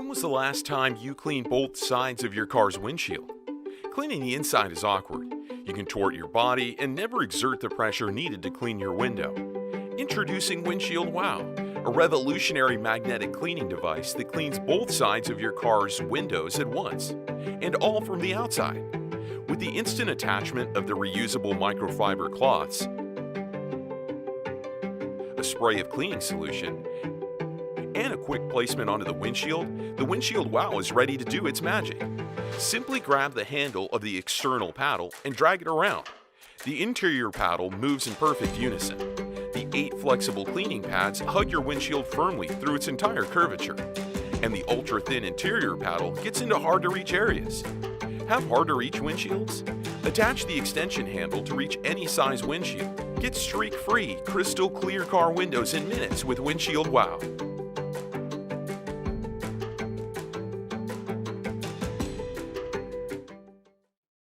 When was the last time you cleaned both sides of your car's windshield? Cleaning the inside is awkward. You contort your body and never exert the pressure needed to clean your window. Introducing Windshield Wow, a revolutionary magnetic cleaning device that cleans both sides of your car's windows at once, and all from the outside. With the instant attachment of the reusable microfiber cloths, a spray of cleaning solution, and a quick placement onto the Windshield Wow is ready to do its magic. Simply grab the handle of the external paddle and drag it around. The interior paddle moves in perfect unison. The 8 flexible cleaning pads hug your windshield firmly through its entire curvature. And the ultra-thin interior paddle gets into hard-to-reach areas. Have hard-to-reach windshields? Attach the extension handle to reach any size windshield. Get streak-free, crystal clear car windows in minutes with Windshield Wow.